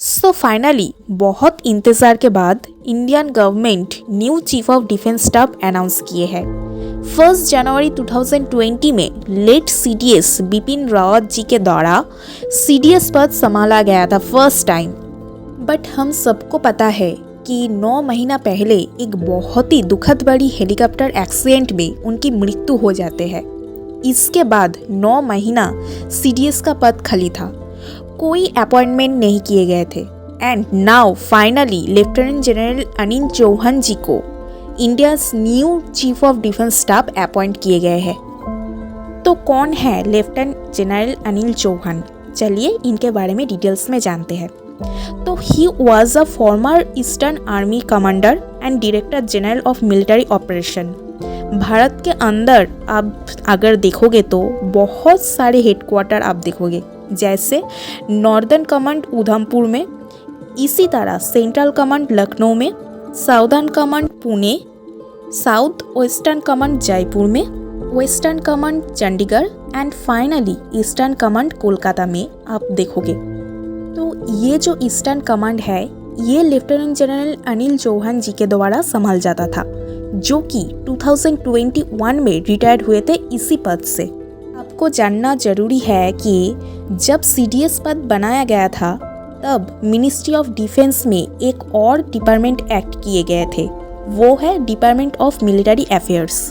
So finally बहुत इंतज़ार के बाद Indian government new chief of defence staff announce किए हैं। 1 जनवरी 2020 में लेट सीडीएस बिपिन रावत जी के द्वारा सीडीएस पद संभाला गया था फर्स्ट टाइम। बट हम सबको पता है कि 9 महीना पहले एक बहुत ही दुखद बड़ी हेलीकॉप्टर एक्सीडेंट में उनकी मृत्यु हो जाते हैं। इसके बाद 9 महीना सीडीएस का पद खाली था, कोई अपॉइंटमेंट नहीं किए गए थे। And now finally lieutenant general Anil Chauhan ji को India's new chief of defence staff appoint किए गए हैं। तो कौन है लेफ्टिनेंट जनरल अनिल चौहान? चलिए इनके बारे में डिटेल्स में जानते हैं। तो he was a former eastern army commander and director general of military operation. Bharat के अंदर आप अगर देखोगे तो बहुत सारे हेडक्वार्टर आप देखोगे, जैसे नॉर्दर्न कमांड उधमपुर में, इसी तरह सेंट्रल कमांड लखनऊ में, southern command Pune, south western command Jaipur में, western command Chandigarh and finally eastern command Kolkata में आप देखोगे। तो ये जो ईस्टर्न कमांड है ये लेफ्टिनेंट जनरल अनिल चौहान जी के द्वारा संभाल जाता था, जो कि 2021 में रिटायर्ड हुए थे इसी पद से। आपको जानना जरूरी है कि जब सीडीएस पद बनाया गया था तब मिनिस्ट्री ऑफ डिफेंस में एक और डिपार्टमेंट एक्ट किए गए थे, वो है डिपार्टमेंट ऑफ मिलिट्री अफेयर्स।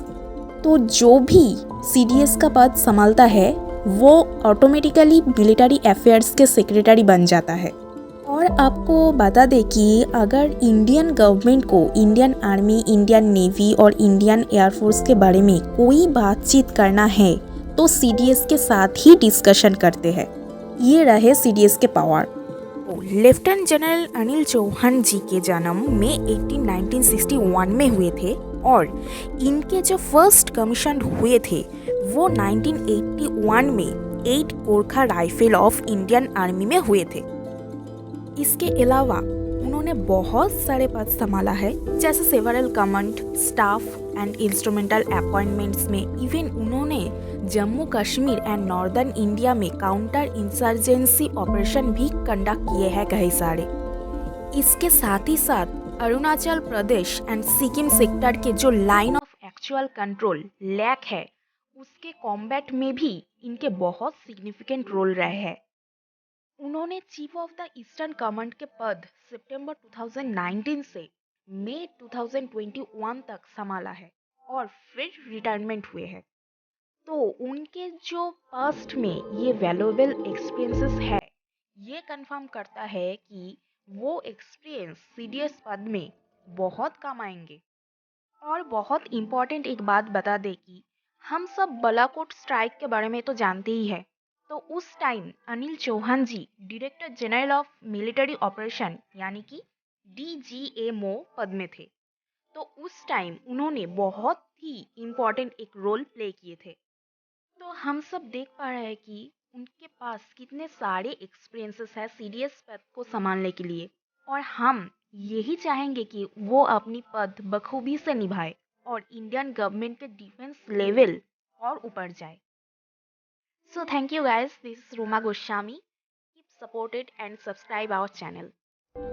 तो जो भी सीडीएस का पद संभालता है वो ऑटोमेटिकली मिलिट्री अफेयर्स के सेक्रेटरी बन जाता है। और आपको बता दें कि अगर इंडियन गवर्नमेंट को इंडियन आर्मी, इंडियन नेवी और इंडियन एयरफोर्स के बारे में कोई बातचीत करना है तो सीडीएस के साथ ही डिस्कशन करते हैं। ये रहे सीडीएस के power. Lieutenant general Anil Chauhan ji के जन्म में 1961 में हुए थे और इनके जो फर्स्ट कमीशन हुए थे वो 1981 में 8 Gorkha rifle of Indian army में हुए थे। इसके अलावा उन्होंने बहुत सारे पद संभाला है, जैसे several command, staff and instrumental appointments में। इवन उन्होंने Jammu Kashmir and northern India में काउंटर इंसर्जेंसी ऑपरेशन भी कंडक्ट किए हैं कई सारे। इसके साथ ही साथ अरुणाचल प्रदेश एंड सिक्किम सेक्टर के जो line of actual control LAC है उसके कॉम्बैट में भी इनके बहुत सिग्निफिकेंट रोल रहे हैं। उन्होंने chief of the eastern command के पद सितंबर 2019 से मई 2021 तक संभाला है और फिर रिटायरमेंट हुए हैं। तो उनके जो पास्ट में ये वैल्यूएबल एक्सपीरियंसेस है ये कंफर्म करता है कि वो एक्सपीरियंस सीडीएस पद में बहुत काम आएंगे। और बहुत इम्पोर्टेंट एक बात बता दें कि हम सब बालाकोट स्ट्राइक के बारे में तो जानते ही है। तो उस time Anil Chauhan ji director general of military operation यानी कि डीजीएमओ पद में थे। तो उस टाइम उन्होंने बहुत ही इम्पोर्टेंट एक रोल प्ले किए थे। तो हम सब देख पा रहे हैं कि उनके पास कितने सारे एक्सपीरियंसेस है सीडीएस पद को संभालने के लिए, और हम यही चाहेंगे कि वो अपनी पद बखूबी से निभाए और इंडियन गवर्नमेंट के डिफेंस लेवल और ऊपर जाए। So thank you guys, this is Roma Goswami. Keep supported and subscribe our channel.